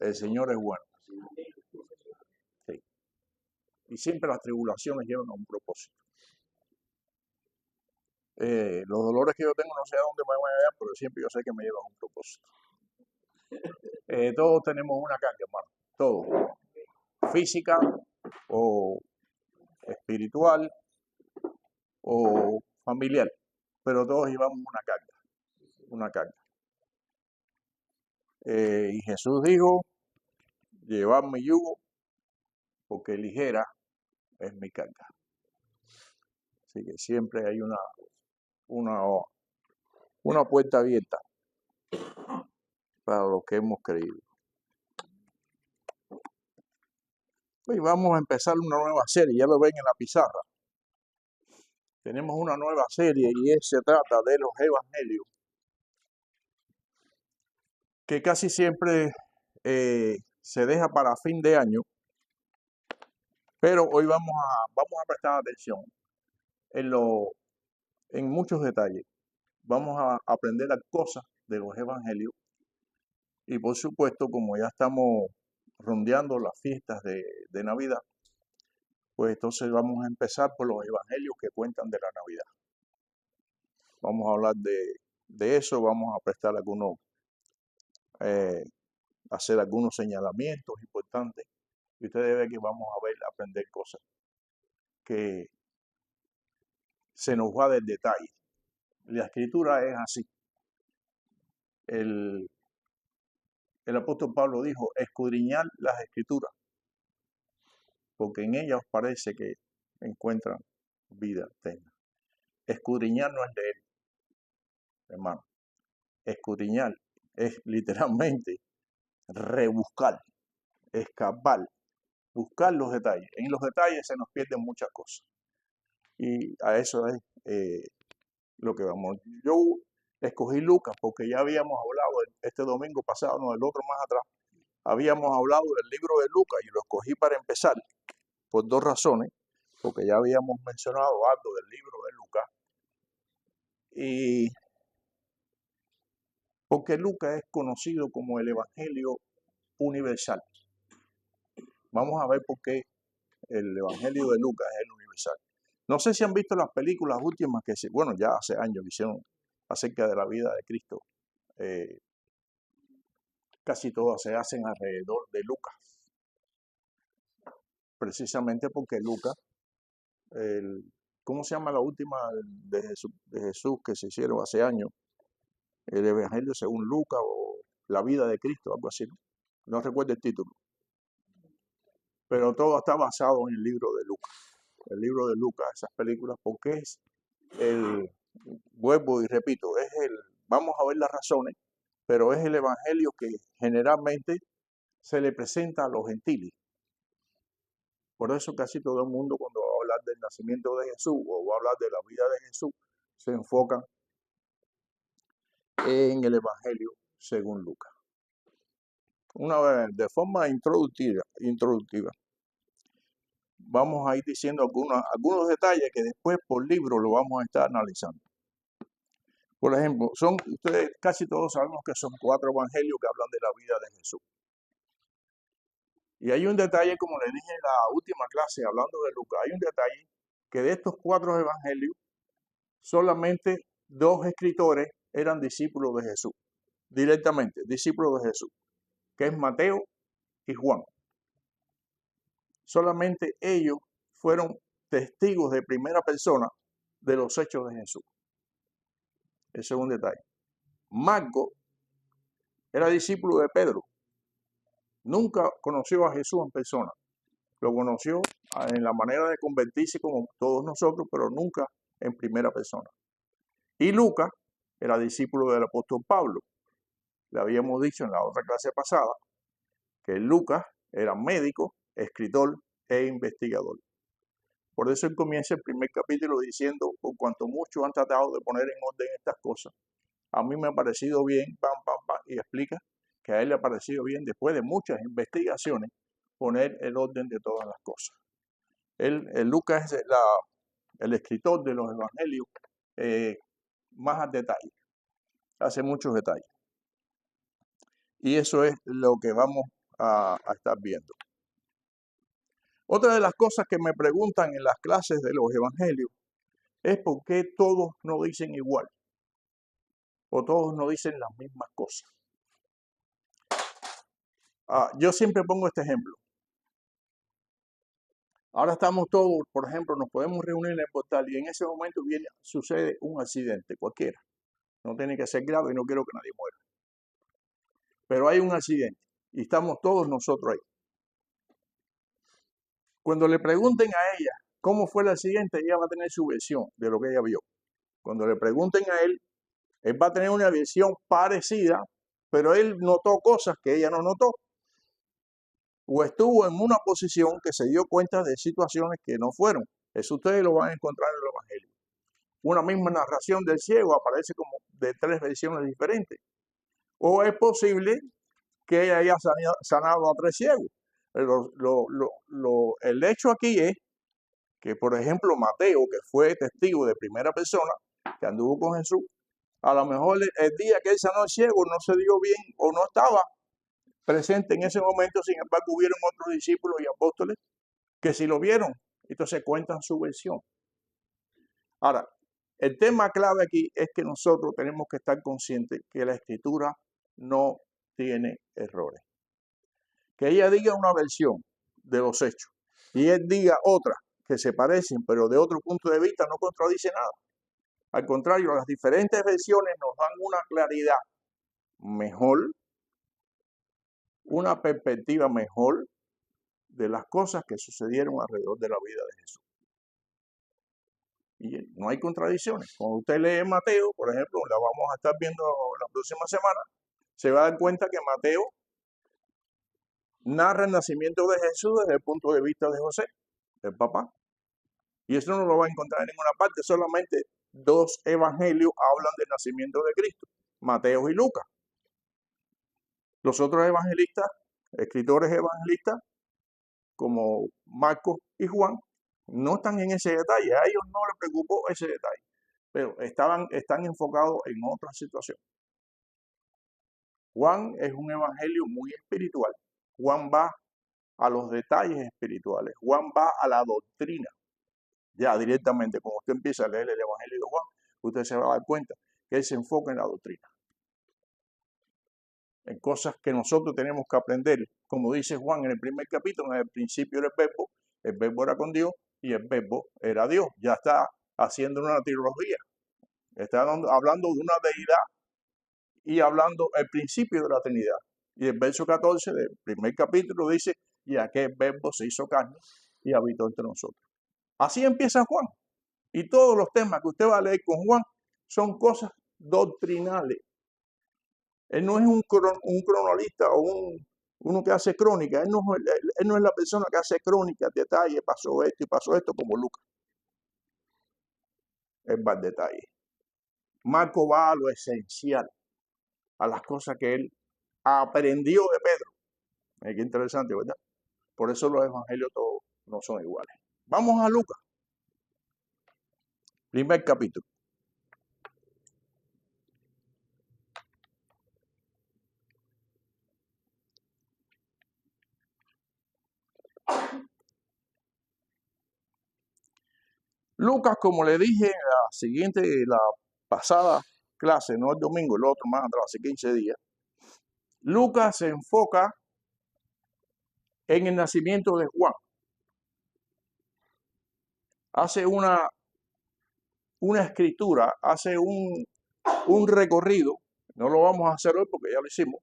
El Señor es bueno. Sí. Y siempre las tribulaciones llevan a un propósito. Los dolores que yo tengo no sé a dónde me van a llevar, pero siempre yo sé que me llevan a un propósito. Todos tenemos una carga, hermano. Todos. Física o espiritual o familiar. Pero todos llevamos una carga. Una carga. Y Jesús dijo, llevad mi yugo porque ligera es mi carga. Así que siempre hay una puerta abierta para los que hemos creído. Y vamos a empezar una nueva serie, ya lo ven en la pizarra. Tenemos una nueva serie y se trata de los evangelios, que casi siempre se deja para fin de año, pero hoy vamos a prestar atención en muchos detalles. Vamos a aprender las cosas de los evangelios y por supuesto, como ya estamos rondeando las fiestas de Navidad, pues entonces vamos a empezar por los evangelios que cuentan de la Navidad. Vamos a hablar de eso, vamos a prestar hacer algunos señalamientos importantes y ustedes ven que vamos a aprender cosas que se nos va del detalle. La escritura es así. El apóstol Pablo dijo, escudriñad las escrituras, porque en ellas os parece que encuentran vida eterna. Escudriñar no es leer, hermano. Escudriñar es literalmente rebuscar, escapar, buscar los detalles. En los detalles se nos pierden muchas cosas. Y a eso es lo que vamos. Yo escogí Lucas porque ya habíamos hablado este domingo pasado, no, el otro más atrás, habíamos hablado del libro de Lucas y lo escogí para empezar por dos razones, porque ya habíamos mencionado algo del libro de Lucas y porque Lucas es conocido como el Evangelio universal. Vamos a ver por qué el Evangelio de Lucas es el universal. No sé si han visto las películas últimas que bueno, ya hace años hicieron acerca de la vida de Cristo. Casi todas se hacen alrededor de Lucas. Precisamente porque Lucas, ¿cómo se llama la última de Jesús que se hicieron hace años? El Evangelio según Lucas o la vida de Cristo, algo así. No recuerdo el título. Pero todo está basado en el libro de Lucas. El libro de Lucas, esas películas, porque es vuelvo y repito, vamos a ver las razones, pero es el evangelio que generalmente se le presenta a los gentiles. Por eso casi todo el mundo cuando va a hablar del nacimiento de Jesús o va a hablar de la vida de Jesús, se enfocan en el evangelio según Lucas. Una vez, de forma introductiva, vamos a ir diciendo algunos detalles que después por libro lo vamos a estar analizando. Por ejemplo, ustedes casi todos sabemos que son 4 evangelios que hablan de la vida de Jesús. Y hay un detalle, como les dije en la última clase, hablando de Lucas, hay un detalle que de estos 4 evangelios, solamente 2 escritores eran discípulos de Jesús, directamente, discípulos de Jesús, que es Mateo y Juan. Solamente ellos fueron testigos de primera persona de los hechos de Jesús. Ese es un detalle. Marcos era discípulo de Pedro. Nunca conoció a Jesús en persona. Lo conoció en la manera de convertirse como todos nosotros, pero nunca en primera persona. Y Lucas era discípulo del apóstol Pablo. Le habíamos dicho en la otra clase pasada que Lucas era médico, escritor e investigador. Por eso él comienza el primer capítulo diciendo, por cuanto muchos han tratado de poner en orden estas cosas, a mí me ha parecido bien, y explica que a él le ha parecido bien, después de muchas investigaciones, poner el orden de todas las cosas. Lucas es el escritor de los evangelios más al detalle, hace muchos detalles. Y eso es lo que vamos a estar viendo. Otra de las cosas que me preguntan en las clases de los evangelios es por qué todos no dicen igual o todos no dicen las mismas cosas. Yo siempre pongo este ejemplo. Ahora estamos todos, por ejemplo, nos podemos reunir en el portal y en ese momento sucede un accidente cualquiera. No tiene que ser grave y no quiero que nadie muera. Pero hay un accidente y estamos todos nosotros ahí. Cuando le pregunten a ella cómo fue el accidente, ella va a tener su versión de lo que ella vio. Cuando le pregunten a él va a tener una visión parecida, pero él notó cosas que ella no notó. O estuvo en una posición que se dio cuenta de situaciones que no fueron. Eso ustedes lo van a encontrar en el Evangelio. Una misma narración del ciego aparece como de 3 versiones diferentes. O es posible que ella haya sanado a 3 ciegos. El hecho aquí es que, por ejemplo, Mateo, que fue testigo de primera persona, que anduvo con Jesús, a lo mejor el día que él sanó al ciego no se dio bien o no estaba presente en ese momento, sin embargo hubieron otros discípulos y apóstoles que sí lo vieron, entonces cuentan su versión. Ahora, el tema clave aquí es que nosotros tenemos que estar conscientes que la escritura no tiene errores. Que ella diga una versión de los hechos y él diga otra que se parecen, pero de otro punto de vista no contradice nada. Al contrario, las diferentes versiones nos dan una claridad mejor, una perspectiva mejor de las cosas que sucedieron alrededor de la vida de Jesús. Y no hay contradicciones. Cuando usted lee Mateo, por ejemplo, la vamos a estar viendo la próxima semana, se va a dar cuenta que Mateo narra el nacimiento de Jesús desde el punto de vista de José, el papá. Y eso no lo va a encontrar en ninguna parte, solamente 2 evangelios hablan del nacimiento de Cristo, Mateo y Lucas. Los otros evangelistas, escritores evangelistas, como Marcos y Juan, no están en ese detalle. A ellos no les preocupó ese detalle, pero están enfocados en otra situación. Juan es un evangelio muy espiritual. Juan va a los detalles espirituales. Juan va a la doctrina. Ya directamente, cuando usted empieza a leer el evangelio de Juan, usted se va a dar cuenta que él se enfoca en la doctrina. En cosas que nosotros tenemos que aprender. Como dice Juan en el primer capítulo, en el principio era el verbo era con Dios y el verbo era Dios. Ya está haciendo una teología. Está hablando de una deidad y hablando el principio de la Trinidad. Y el verso 14 del primer capítulo dice, y aquel verbo se hizo carne y habitó entre nosotros. Así empieza Juan. Y todos los temas que usted va a leer con Juan son cosas doctrinales. Él no es un cronolista o uno que hace crónica. Él no es la persona que hace crónica, detalle, pasó esto y pasó esto como Lucas. Él va al detalle. Marco va a lo esencial, a las cosas que él aprendió de Pedro. Qué interesante, ¿verdad? Por eso los evangelios todos no son iguales. Vamos a Lucas. Primer capítulo. Lucas, como le dije la pasada clase, no el domingo, el otro más atrás, hace 15 días, Lucas se enfoca en el nacimiento de Juan. Hace una escritura, hace un recorrido, no lo vamos a hacer hoy porque ya lo hicimos,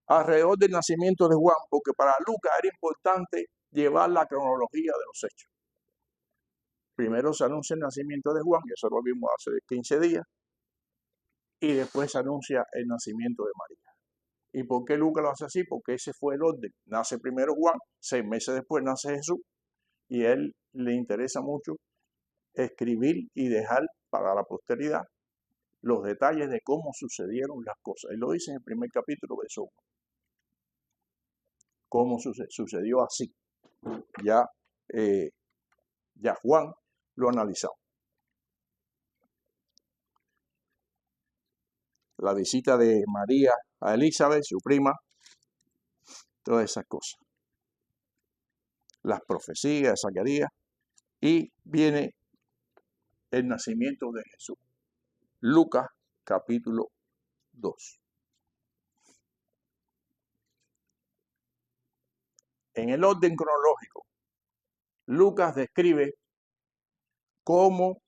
alrededor del nacimiento de Juan, porque para Lucas era importante llevar la cronología de los hechos. Primero se anuncia el nacimiento de Juan, y eso lo vimos hace 15 días, y después se anuncia el nacimiento de María. ¿Y por qué Lucas lo hace así? Porque ese fue el orden. Nace primero Juan, 6 meses después nace Jesús, y a él le interesa mucho escribir y dejar para la posteridad los detalles de cómo sucedieron las cosas. Él lo dice en el primer capítulo, verso 1. Cómo sucedió así. Ya Juan lo ha analizado. La visita de María a Elizabeth, su prima, todas esas cosas. Las profecías de Zacarías, y viene el nacimiento de Jesús. Lucas capítulo 2. En el orden cronológico, Lucas describe cómo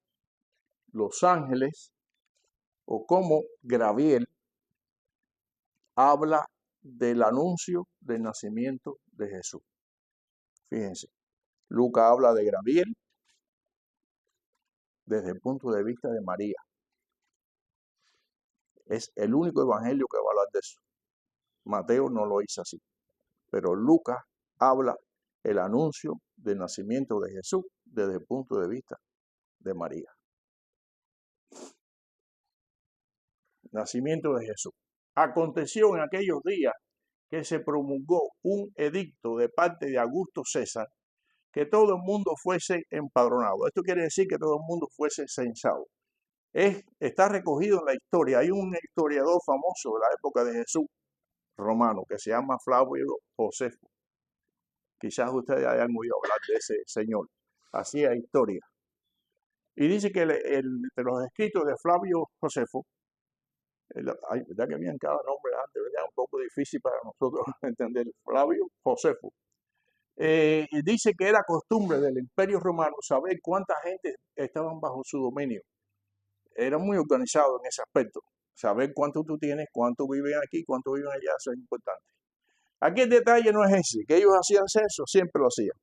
los ángeles o cómo Gabriel habla del anuncio del nacimiento de Jesús. Fíjense, Lucas habla de Gabriel desde el punto de vista de María. Es el único evangelio que va a hablar de eso. Mateo no lo hizo así, pero Lucas habla el anuncio del nacimiento de Jesús desde el punto de vista de María. Nacimiento de Jesús. Aconteció en aquellos días que se promulgó un edicto de parte de Augusto César que todo el mundo fuese empadronado. Esto quiere decir que todo el mundo fuese censado. Está recogido en la historia. Hay un historiador famoso de la época de Jesús, romano, que se llama Flavio Josefo. Quizás ustedes hayan oído hablar de ese señor. Hacía historia. Y dice que de los escritos de Flavio Josefo, ¿verdad que habían cada nombre antes? ¿Verdad? Un poco difícil para nosotros entender. Flavio Josefo. Dice que era costumbre del Imperio Romano saber cuánta gente estaban bajo su dominio. Era muy organizado en ese aspecto. Saber cuánto tú tienes, cuánto viven aquí, cuánto viven allá, eso es importante. Aquí el detalle no es ese, que ellos hacían censo, siempre lo hacían.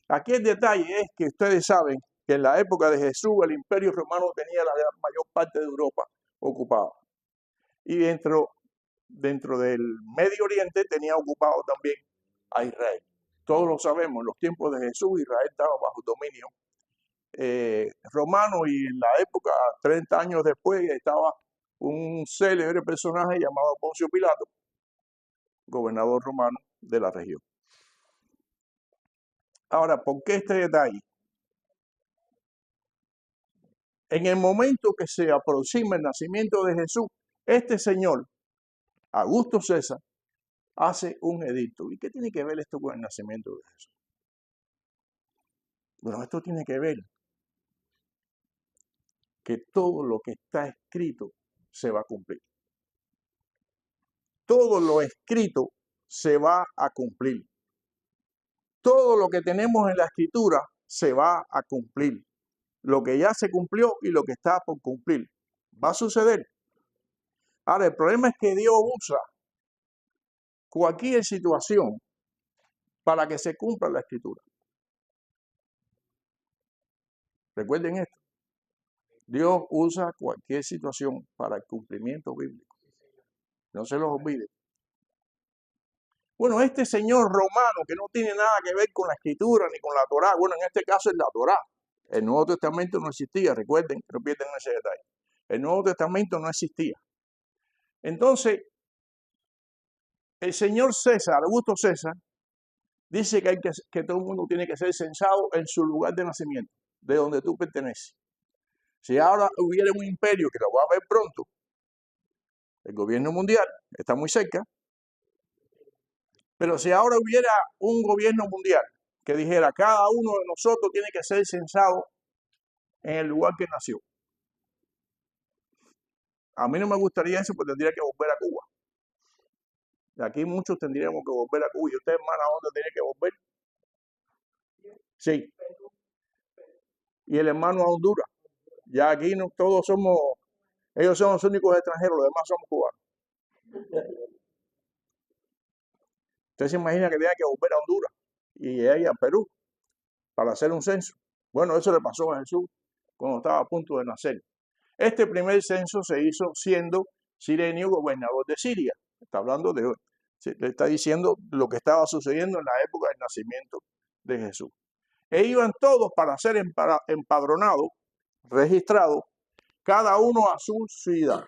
Aquí el detalle es que ustedes saben que en la época de Jesús el Imperio Romano tenía la mayor parte de Europa ocupada. Y dentro del Medio Oriente tenía ocupado también a Israel. Todos lo sabemos, en los tiempos de Jesús Israel estaba bajo dominio romano, y en la época, 30 años después, estaba un célebre personaje llamado Poncio Pilato, gobernador romano de la región. Ahora, ¿por qué este detalle? En el momento que se aproxima el nacimiento de Jesús, este señor, Augusto César, hace un edicto. ¿Y qué tiene que ver esto con el nacimiento de Jesús? Bueno, esto tiene que ver que todo lo que está escrito se va a cumplir. Todo lo escrito se va a cumplir. Todo lo que tenemos en la escritura se va a cumplir. Lo que ya se cumplió y lo que está por cumplir va a suceder. Ahora, el problema es que Dios usa cualquier situación para que se cumpla la escritura. Recuerden esto. Dios usa cualquier situación para el cumplimiento bíblico. No se los olvide. Bueno, este señor romano que no tiene nada que ver con la escritura ni con la Torá, bueno, en este caso es la Torá. El Nuevo Testamento no existía, recuerden, no pierdan ese detalle. El Nuevo Testamento no existía. Entonces, el señor César, Augusto César, dice que todo el mundo tiene que ser censado en su lugar de nacimiento, de donde tú perteneces. Si ahora hubiera un imperio, que lo va a ver pronto, el gobierno mundial está muy cerca, pero si ahora hubiera un gobierno mundial que dijera cada uno de nosotros tiene que ser censado en el lugar que nació. A mí no me gustaría eso, porque tendría que volver a Cuba. De aquí muchos tendríamos que volver a Cuba. ¿Y usted, hermana, a dónde tiene que volver? Sí. Y el hermano a Honduras. Ya aquí no, todos somos, ellos son los únicos extranjeros, los demás somos cubanos. Usted se imagina que tenga que volver a Honduras y ahí a Perú para hacer un censo. Bueno, eso le pasó a Jesús cuando estaba a punto de nacer. Este primer censo se hizo siendo Cirenio gobernador de Siria. Está hablando le está diciendo lo que estaba sucediendo en la época del nacimiento de Jesús. E iban todos para ser empadronados, registrados, cada uno a su ciudad.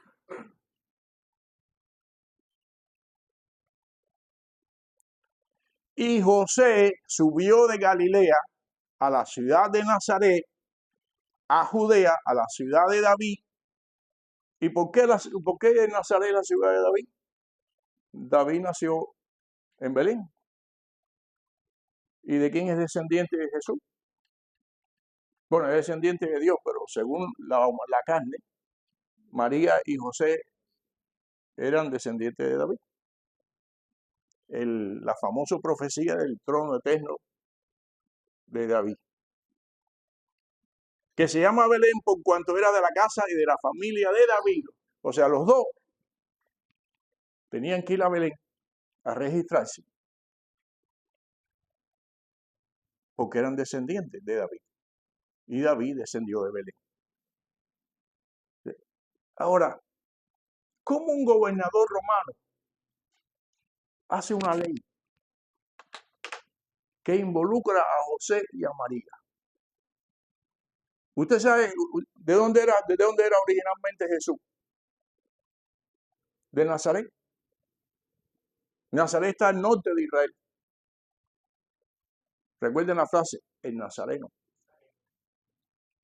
Y José subió de Galilea a la ciudad de Nazaret, a Judea, a la ciudad de David. ¿Y por qué Nazaret es la ciudad de David? David nació en Belén. ¿Y de quién es descendiente de Jesús? Bueno, es descendiente de Dios, pero según la carne, María y José eran descendientes de David. La famosa profecía del trono eterno de David, que se llama Belén por cuanto era de la casa y de la familia de David. O sea, los dos tenían que ir a Belén a registrarse porque eran descendientes de David. Y David descendió de Belén. Ahora, ¿cómo un gobernador romano hace una ley que involucra a José y a María? ¿Usted sabe de dónde era originalmente Jesús? De Nazaret. Nazaret está al norte de Israel. Recuerden la frase, el nazareno.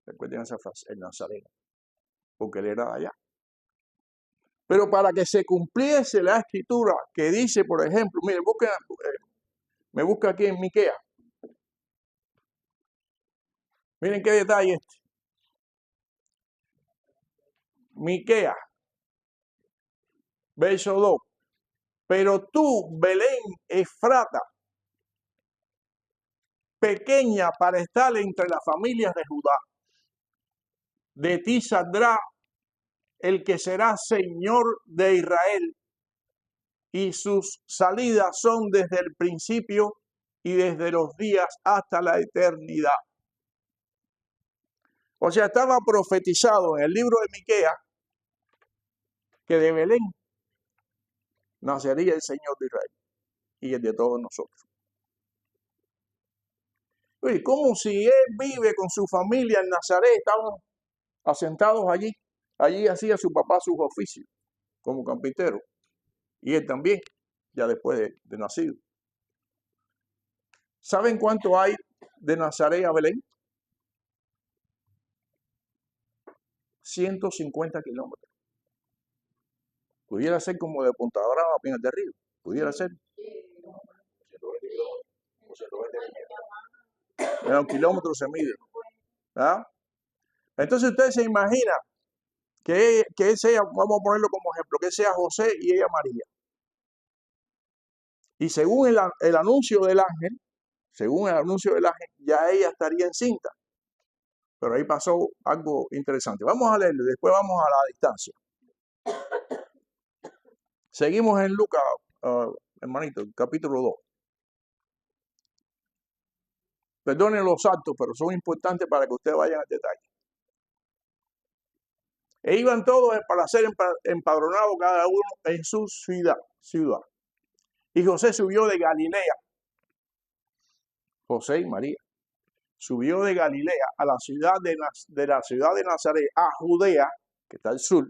Recuerden esa frase, el nazareno. Porque él era de allá. Pero para que se cumpliese la escritura que dice, por ejemplo, mire, me busca aquí en Miqueas. Miren qué detalle este. Miqueas, verso 2. Pero tú, Belén Efrata, pequeña para estar entre las familias de Judá, de ti saldrá el que será Señor de Israel, y sus salidas son desde el principio y desde los días hasta la eternidad. O sea, estaba profetizado en el libro de Miqueas que de Belén nacería el Señor de Israel y el de todos nosotros. Oye, como si él vive con su familia en Nazaret, estaban asentados allí. Allí hacía su papá sus oficios como carpintero. Y él también, ya después de nacido. ¿Saben cuánto hay de Nazaret a Belén? 150 kilómetros. Pudiera ser como de Punta Brava a Pinas del Río. Pudiera ser. 120 kilómetros se mide. ¿Ah? Entonces usted se imagina que sea, vamos a ponerlo como ejemplo, que sea José y ella María. Y según el anuncio del ángel, ya ella estaría encinta. Pero ahí pasó algo interesante. Vamos a leerlo y después vamos a la distancia. Seguimos en Lucas, hermanito, capítulo 2. Perdonen los saltos, pero son importantes para que ustedes vayan al detalle. E iban todos para ser empadronados cada uno en su ciudad. Y José subió de Galilea. José y María. Subió de Galilea a la ciudad de Nazaret, a Judea, que está al sur,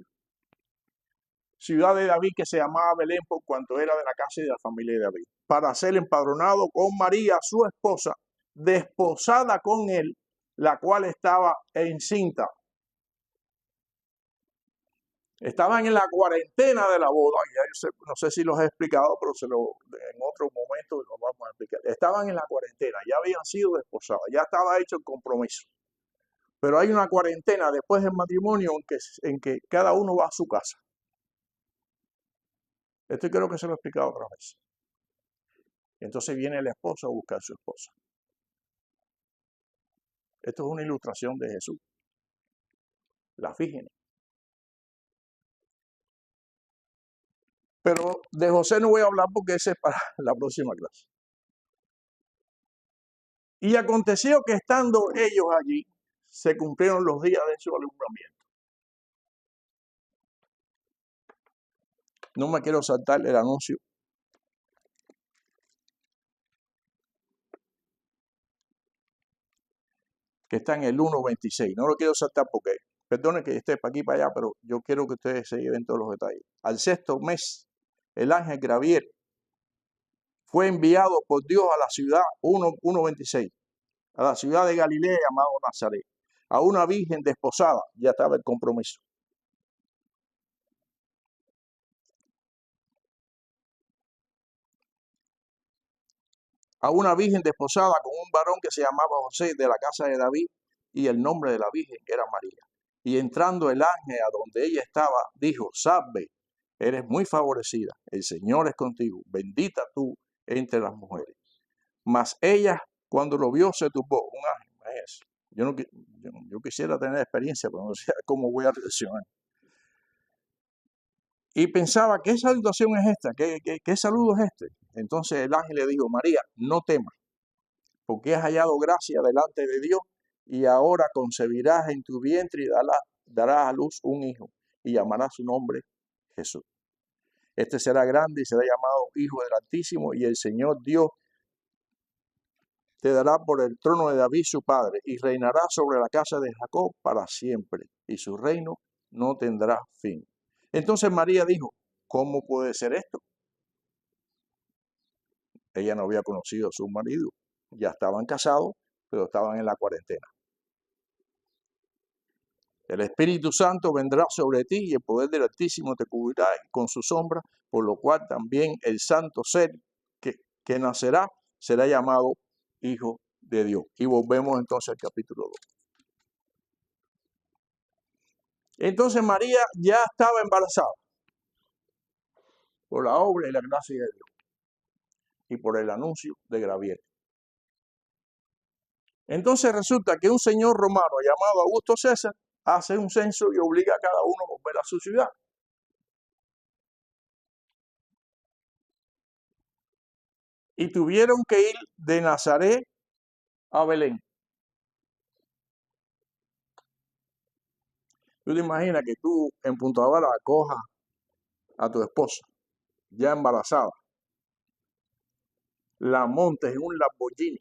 ciudad de David, que se llamaba Belén por cuanto era de la casa y de la familia de David, para ser empadronado con María, su esposa, desposada con él, la cual estaba encinta. Estaban en la cuarentena de la boda, no sé si los he explicado, pero en otro momento lo vamos a explicar. Estaban en la cuarentena, ya habían sido desposadas, ya estaba hecho el compromiso. Pero hay una cuarentena después del matrimonio en que cada uno va a su casa. Esto creo que se lo he explicado otra vez. Entonces viene el esposo a buscar a su esposa. Esto es una ilustración de Jesús. La fíjense. Pero de José no voy a hablar porque ese es para la próxima clase. Y aconteció que estando ellos allí, se cumplieron los días de su alumbramiento. No me quiero saltar el anuncio. Que está en el 1.26. No lo quiero saltar porque, perdone que esté para aquí y para allá, pero yo quiero que ustedes se lleven todos los detalles. Al sexto mes, el ángel Gabriel fue enviado por Dios a la ciudad 1.26, a la ciudad de Galilea llamada Nazaret, a una virgen desposada. Ya estaba el compromiso. a una virgen desposada con un varón que se llamaba José, de la casa de David, y el nombre de la virgen era María. Y entrando el ángel a donde ella estaba, dijo: Salve, eres muy favorecida, el Señor es contigo, bendita tú entre las mujeres. Mas ella, cuando lo vio, se turbó. Un ángel, es eso. Yo quisiera tener experiencia, pero no sé cómo voy a reaccionar. Y pensaba: ¿qué salutación es esta? ¿Qué saludo es este? Entonces el ángel le dijo: María, no temas, porque has hallado gracia delante de Dios, y ahora concebirás en tu vientre y darás a luz un hijo, y llamarás su nombre Jesús. Este será grande y será llamado Hijo del Altísimo, y el Señor Dios te dará por el trono de David su padre, y reinará sobre la casa de Jacob para siempre, y su reino no tendrá fin. Entonces María dijo: ¿cómo puede ser esto? Ella no había conocido a su marido, ya estaban casados, pero estaban en la cuarentena. El Espíritu Santo vendrá sobre ti y el poder del Altísimo te cubrirá con su sombra, por lo cual también el santo ser que nacerá será llamado Hijo de Dios. Y volvemos entonces al capítulo 2. Entonces María ya estaba embarazada por la obra y la gracia de Dios y por el anuncio de Gabriel. Entonces resulta que un señor romano llamado Augusto César hace un censo y obliga a cada uno a volver a su ciudad. Y tuvieron que ir de Nazaret a Belén. Tú te imaginas que tú en Punta Bala acojas a tu esposa ya embarazada, la montes en un Lamborghini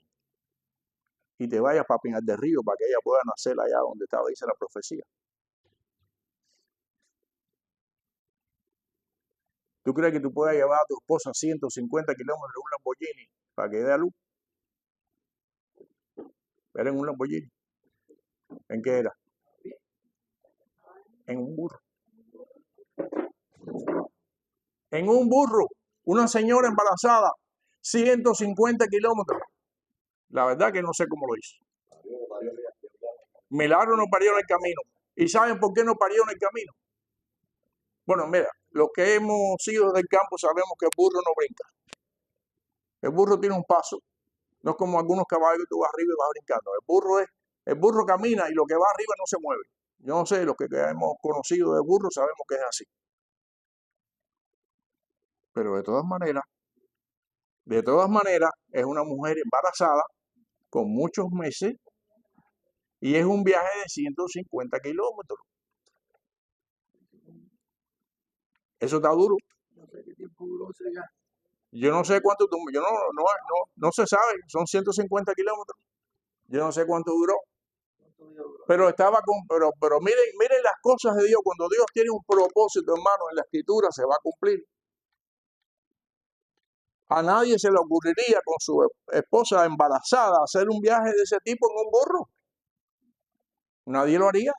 y te vayas para Pinar del Río para que ella pueda nacer allá donde estaba, dice la profecía. ¿Tú crees que tú puedas llevar a tu esposa 150 kilómetros en un Lamborghini para que dé a luz? ¿Era en un Lamborghini? ¿En qué era? En un burro. En un burro. Una señora embarazada, 150 kilómetros. La verdad que no sé cómo lo hizo. Milagro no parió en el camino. ¿Y saben por qué no parió en el camino? Bueno, mira, los que hemos sido del campo sabemos que el burro no brinca. El burro tiene un paso. No es como algunos caballos que tú vas arriba y vas brincando. El burro camina y lo que va arriba no se mueve. Yo no sé, los que hemos conocido de burro sabemos que es así. Pero de todas maneras, es una mujer embarazada con muchos meses y es un viaje de 150 kilómetros. Eso está duro. Yo no sé cuánto, no se sabe, son 150 kilómetros. Yo no sé cuánto duró. Pero pero miren las cosas de Dios. Cuando Dios tiene un propósito, hermano, en la escritura se va a cumplir. A nadie se le ocurriría con su esposa embarazada hacer un viaje de ese tipo en un burro. Nadie lo haría.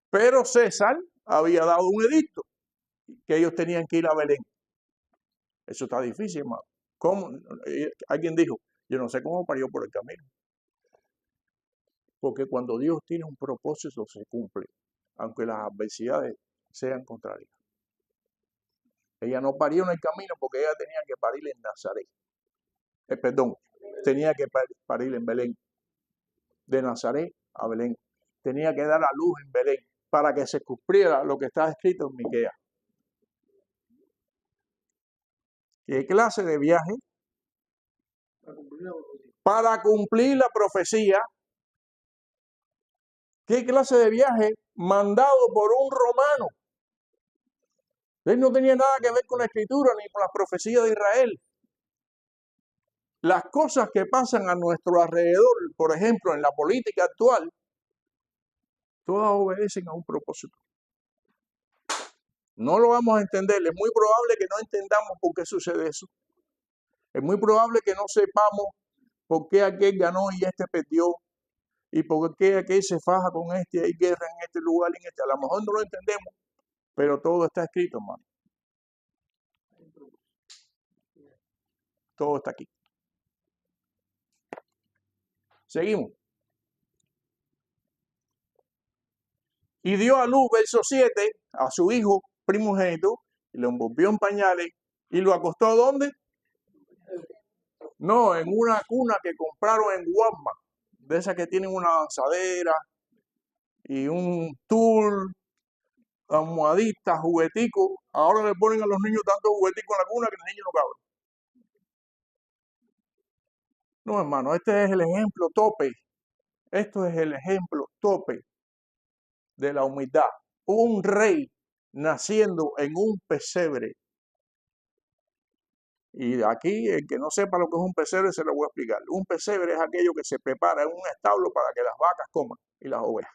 Pero César había dado un edicto que ellos tenían que ir a Belén. Eso está difícil, hermano. ¿Cómo? Alguien dijo: yo no sé cómo parió por el camino. Porque cuando Dios tiene un propósito se cumple, aunque las adversidades sean contrarias. Ella no parió en el camino porque ella tenía que parir en Nazaret. Tenía que parir en Belén. De Nazaret a Belén. Tenía que dar a luz en Belén para que se cumpliera lo que está escrito en Miqueas. ¿Qué clase de viaje? Para cumplir la profecía. ¿Qué clase de viaje? Mandado por un romano. Él no tenía nada que ver con la escritura ni con las profecías de Israel. Las cosas que pasan a nuestro alrededor, por ejemplo, en la política actual, todas obedecen a un propósito. No lo vamos a entender. Es muy probable que no entendamos por qué sucede eso. Es muy probable que no sepamos por qué aquel ganó y este perdió. Y por qué aquel se faja con este, hay guerra en este lugar y en este. A lo mejor no lo entendemos, pero todo está escrito, hermano. Todo está aquí. Seguimos. Y dio a luz, verso 7, a su hijo primogénito, y lo envolvió en pañales, y lo acostó ¿dónde? No, en una cuna que compraron en Walmart, de esas que tienen una lanzadera y un tool, almohaditas, jugueticos. Ahora le ponen a los niños tantos jugueticos en la cuna que el niño no cabe. No, hermano, este es el ejemplo tope. Esto es el ejemplo tope de la humildad. Un rey naciendo en un pesebre. Y aquí, el que no sepa lo que es un pesebre, se lo voy a explicar. Un pesebre es aquello que se prepara en un establo para que las vacas coman y las ovejas.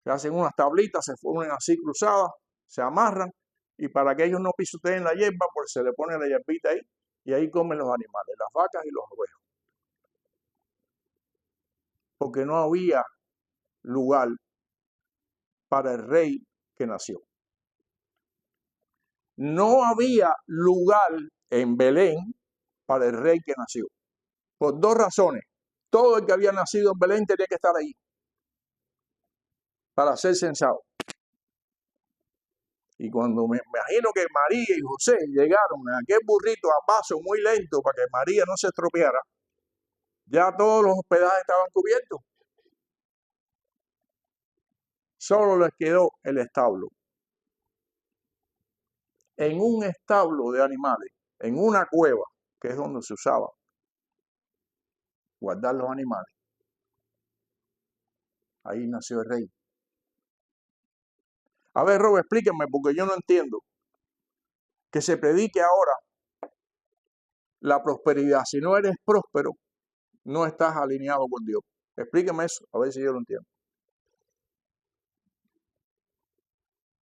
Se hacen unas tablitas, se ponen así cruzadas, se amarran, y para que ellos no pisoteen la hierba, pues se le pone la hierbita ahí, y ahí comen los animales, las vacas y los ovejas. Porque no había lugar para el rey que nació. No había lugar en Belén para el rey que nació. Por dos razones. Todo el que había nacido en Belén tenía que estar ahí para ser censado. Y cuando me imagino que María y José llegaron en aquel burrito a paso muy lento para que María no se estropeara, ya todos los hospedajes estaban cubiertos. Solo les quedó el establo. En un establo de animales, en una cueva, que es donde se usaba guardar los animales, ahí nació el rey. A ver, Rob, explíquenme, porque yo no entiendo que se predique ahora la prosperidad. Si no eres próspero, no estás alineado con Dios. Explíqueme eso, a ver si yo lo entiendo.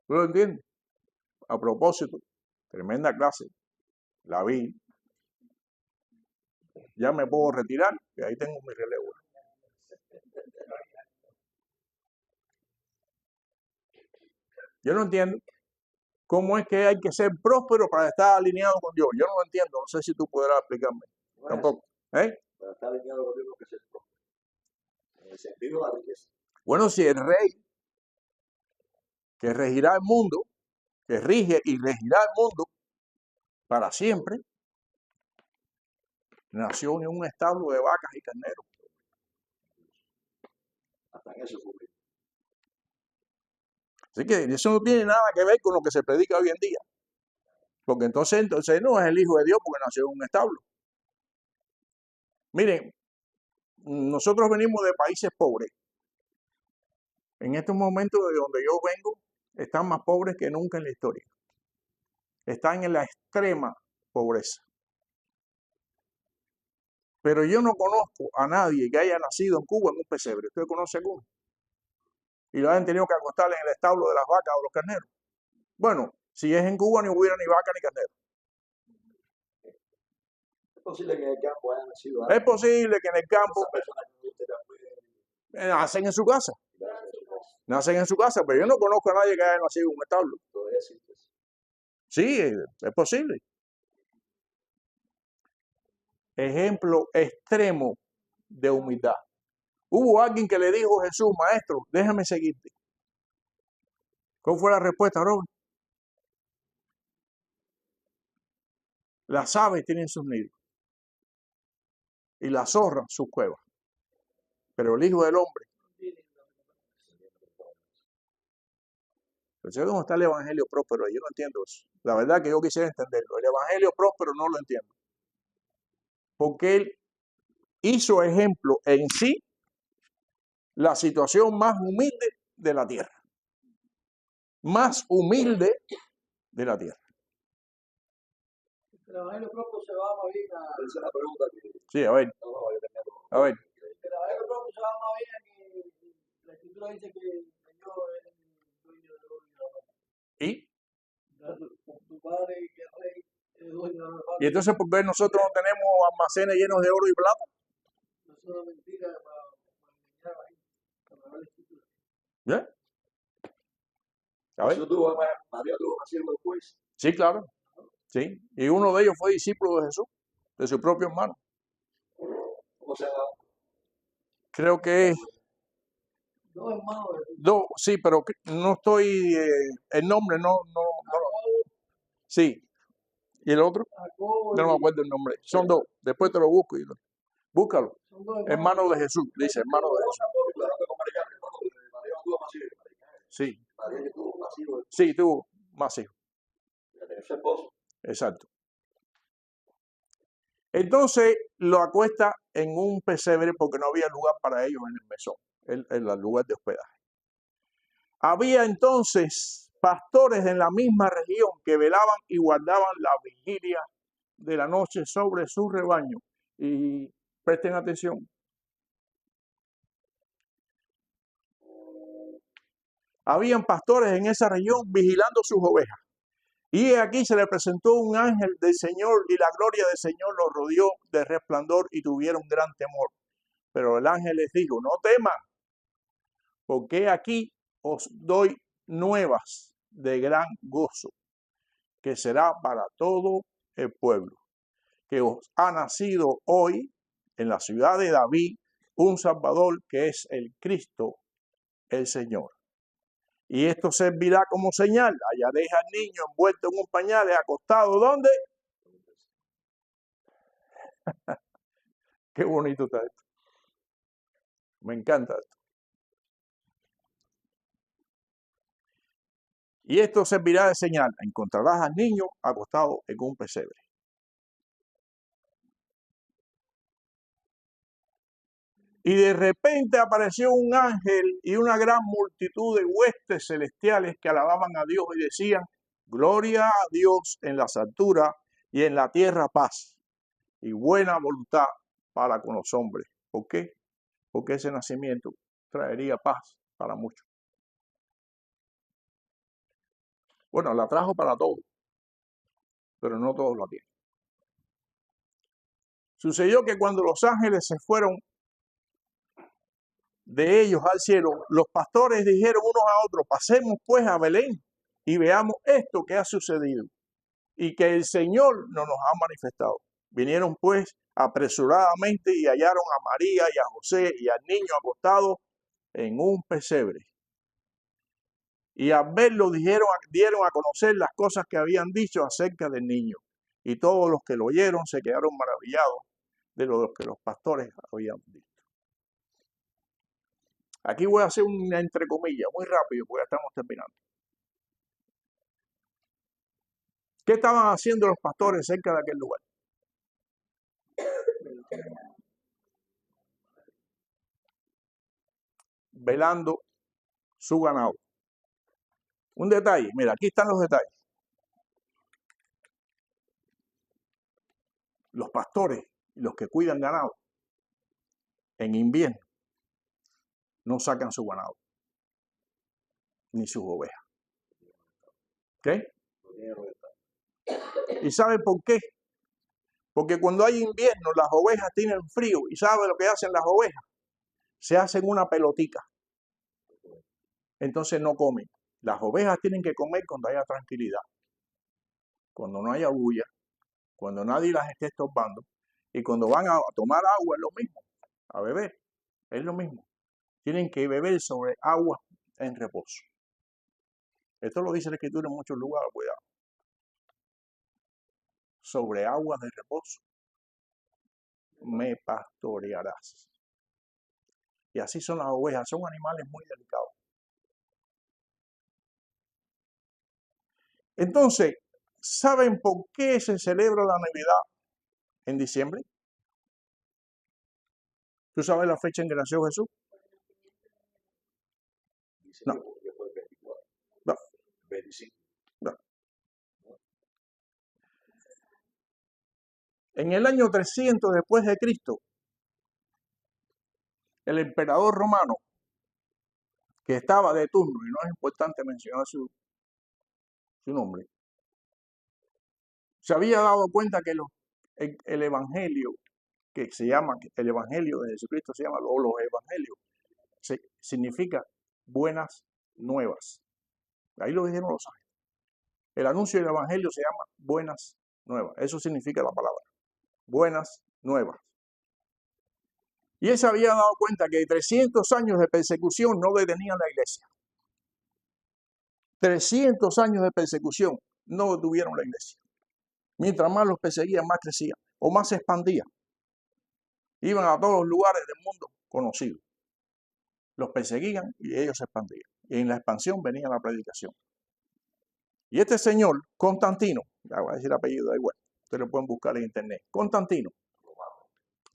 ¿Tú lo entiendes? A propósito, tremenda clase. La vi. Ya me puedo retirar, que ahí tengo mi relevo. Yo no entiendo cómo es que hay que ser próspero para estar alineado con Dios. Yo no lo entiendo. No sé si tú podrás explicarme. Bueno, tampoco. Para estar alineado con Dios no hay que ser próspero. En el sentido de la riqueza. Bueno, si el rey que regirá el mundo, que rige y regirá el mundo para siempre, nació en un establo de vacas y carneros. Hasta en eso ocurrió. Así que eso no tiene nada que ver con lo que se predica hoy en día. Porque entonces no es el Hijo de Dios porque nació en un establo. Miren, nosotros venimos de países pobres. En estos momentos de donde yo vengo, están más pobres que nunca en la historia. Están en la extrema pobreza. Pero yo no conozco a nadie que haya nacido en Cuba en un pesebre. ¿Usted conoce alguno? Y lo han tenido que acostar en el establo de las vacas o los carneros. Bueno, si es en Cuba no hubiera ni vaca ni carnero. Es posible que en el campo haya nacido. Es posible que en el campo nacen en su casa. Nacen en su casa, pero yo no conozco a nadie que haya nacido en un establo. Sí, es posible. Ejemplo extremo de humildad. Hubo alguien que le dijo a Jesús, maestro, déjame seguirte. ¿Cuál fue la respuesta, Robert? Las aves tienen sus nidos y las zorras sus cuevas, pero el Hijo del Hombre. Pero ¿dónde está el evangelio próspero? Yo no entiendo eso. La verdad que yo quisiera entenderlo. El evangelio próspero no lo entiendo. Porque él hizo ejemplo en sí la situación más humilde de la tierra. Más humilde de la tierra. El evangelio próspero se va más bien a... Esa es la pregunta que... Sí, a ver. A ver. El evangelio próspero se va más bien a que la escritura dice que el Señor es el dueño del oro y de la plata. ¿Y? Tu padre que es rey es dueño de la plata. ¿Y entonces por qué nosotros no tenemos almacenes llenos de oro y plata? Eso es una mentira para engañar a la gente, para negar la escritura. ¿Ya? A ver. María tuvo que hacerlo después. Sí, claro. Sí. Y uno de ellos fue discípulo de Jesús, de su propio hermano. O sea, Creo que es dos hermanos de Jesús. dos, sí, pero no estoy, el nombre no. Sí. ¿Y el otro? Jacobo No me y- acuerdo el nombre. Son dos. Después te lo busco. Búscalo. son dos Hermano de Jesús. Dice hermano de Jesús. Sí. Sí, tuvo más hijos. Exacto. Entonces lo acuesta en un pesebre porque no había lugar para ellos en el mesón, en el lugar de hospedaje. Había entonces pastores en la misma región que velaban y guardaban la vigilia de la noche sobre su rebaño. Y presten atención. Habían pastores en esa región vigilando sus ovejas. Y aquí se le presentó un ángel del Señor y la gloria del Señor los rodeó de resplandor y tuvieron gran temor. Pero el ángel les dijo, no teman, porque aquí os doy nuevas de gran gozo, que será para todo el pueblo, que os ha nacido hoy en la ciudad de David un Salvador que es el Cristo, el Señor. Y esto servirá como señal. Hallaréis al niño envuelto en un pañal, acostado, ¿dónde? Qué bonito está esto. Me encanta esto. Y esto servirá de señal. Encontrarás al niño acostado en un pesebre. Y de repente apareció un ángel y una gran multitud de huestes celestiales que alababan a Dios y decían, gloria a Dios en las alturas y en la tierra paz y buena voluntad para con los hombres. ¿Por qué? Porque ese nacimiento traería paz para muchos. Bueno, la trajo para todos, pero no todos la tienen. Sucedió que cuando los ángeles se fueron de ellos al cielo, los pastores dijeron unos a otros, pasemos pues a Belén y veamos esto que ha sucedido y que el Señor nos ha manifestado. Vinieron pues apresuradamente y hallaron a María y a José y al niño acostado en un pesebre. Y al verlo dieron a conocer las cosas que habían dicho acerca del niño. Y todos los que lo oyeron se quedaron maravillados de lo que los pastores habían visto. Aquí voy a hacer una entre comillas, muy rápido, porque ya estamos terminando. ¿Qué estaban haciendo los pastores cerca de aquel lugar? Velando su ganado. Un detalle, mira, aquí están los detalles. Los pastores, los que cuidan ganado, en invierno, no sacan su ganado, ni sus ovejas. ¿Ok? ¿Y sabe por qué? Porque cuando hay invierno, las ovejas tienen frío. ¿Y sabe lo que hacen las ovejas? Se hacen una pelotica. Entonces no comen. Las ovejas tienen que comer cuando haya tranquilidad, cuando no haya bulla, cuando nadie las esté estorbando. Y cuando van a tomar agua es lo mismo, a beber, es lo mismo. Tienen que beber sobre agua en reposo. Esto lo dice la Escritura en muchos lugares, cuidado. Sobre aguas de reposo me pastorearás. Y así son las ovejas, son animales muy delicados. Entonces, ¿saben por qué se celebra la Navidad en diciembre? ¿Tú sabes la fecha en que nació Jesús? No. No. 25. No. En el año 300 después de Cristo, el emperador romano, que estaba de turno, y no es importante mencionar su nombre, se había dado cuenta que el evangelio, que se llama, el evangelio de Jesucristo se llama, o los evangelios, significa buenas nuevas. Ahí lo dijeron los ángeles. El anuncio del evangelio se llama buenas nuevas. Eso significa la palabra. Buenas nuevas. Y él se había dado cuenta que 300 años de persecución no detenían la iglesia. 300 años de persecución no detuvieron la iglesia. Mientras más los perseguían, más crecían o más se expandían. Iban a todos los lugares del mundo conocidos. Los perseguían y ellos se expandían. Y en la expansión venía la predicación. Y este señor, Constantino, ya voy a decir el apellido, da igual, ustedes lo pueden buscar en internet, Constantino,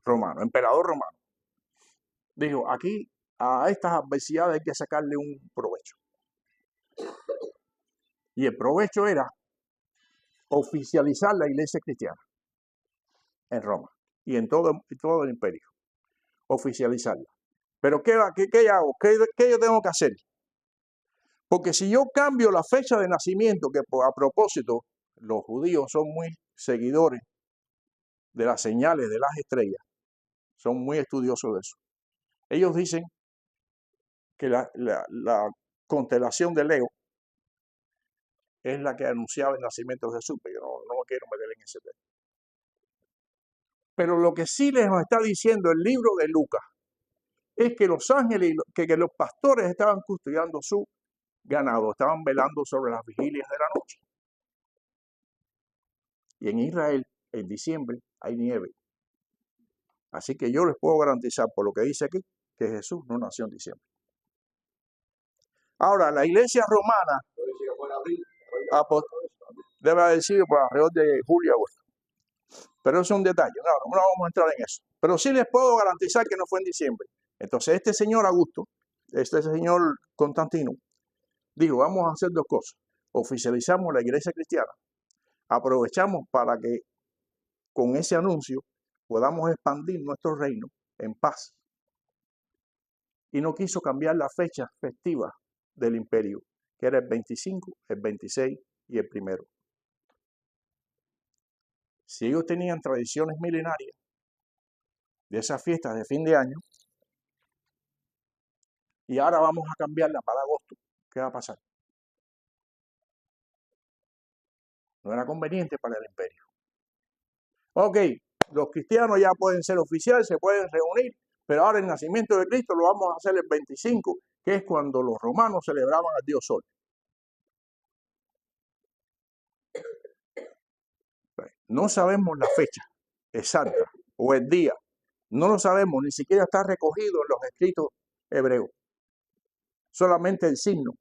romano, emperador romano, dijo, aquí a estas adversidades hay que sacarle un provecho. Y el provecho era oficializar la iglesia cristiana en Roma y en todo el imperio. Oficializarla. Pero ¿qué hago? ¿Qué yo tengo que hacer? Porque si yo cambio la fecha de nacimiento, que a propósito los judíos son muy seguidores de las señales de las estrellas, son muy estudiosos de eso. Ellos dicen que la constelación de Leo es la que anunciaba el nacimiento de Jesús, pero yo no me quiero meter en ese tema. Pero lo que sí les está diciendo el libro de Lucas es que los ángeles, que los pastores estaban custodiando su ganado, estaban velando sobre las vigilias de la noche. Y en Israel, en diciembre, hay nieve. Así que yo les puedo garantizar, por lo que dice aquí, que Jesús no nació en diciembre. Ahora, la iglesia romana debe haber sido por alrededor de julio, agosto. Pero eso es un detalle, no vamos a entrar en eso. Pero sí les puedo garantizar que no fue en diciembre. Entonces este señor Augusto, este señor Constantino, dijo, vamos a hacer dos cosas. Oficializamos la iglesia cristiana. Aprovechamos para que con ese anuncio podamos expandir nuestro reino en paz. Y no quiso cambiar la fecha festiva del imperio, que era el 25, el 26 y el 1. Si ellos tenían tradiciones milenarias de esas fiestas de fin de año, y ahora vamos a cambiarla para agosto, ¿qué va a pasar? No era conveniente para el imperio. Ok, los cristianos ya pueden ser oficiales, se pueden reunir, pero ahora el nacimiento de Cristo lo vamos a hacer el 25, que es cuando los romanos celebraban al Dios Sol. No sabemos la fecha exacta o el día. No lo sabemos, ni siquiera está recogido en los escritos hebreos. Solamente el signo.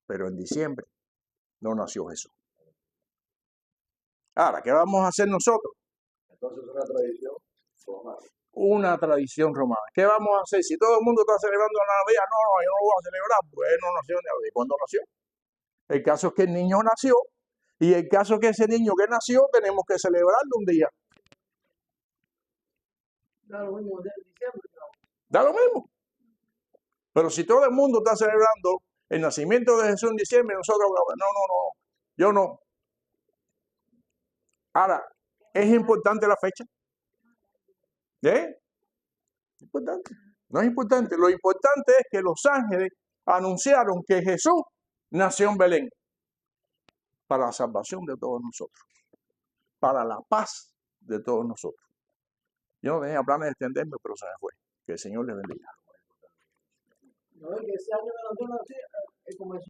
Pero en diciembre no nació Jesús. Ahora, ¿qué vamos a hacer nosotros? Entonces es una tradición romana. Una tradición romana. ¿Qué vamos a hacer? Si todo el mundo está celebrando la Navidad, no, yo no lo voy a celebrar, pues él no nació en Navidad. ¿Cuándo nació? El caso es que el niño nació, y el caso es que ese niño que nació tenemos que celebrarlo un día. Da lo mismo de diciembre. Da lo mismo. Pero si todo el mundo está celebrando el nacimiento de Jesús en diciembre, nosotros, no, yo no. Ahora, ¿es importante la fecha? Importante. No es importante. Lo importante es que los ángeles anunciaron que Jesús nació en Belén para la salvación de todos nosotros, para la paz de todos nosotros. Yo no tenía planes de extenderme, pero se me fue. Que el Señor les bendiga. No, es que ese año de la zona, es como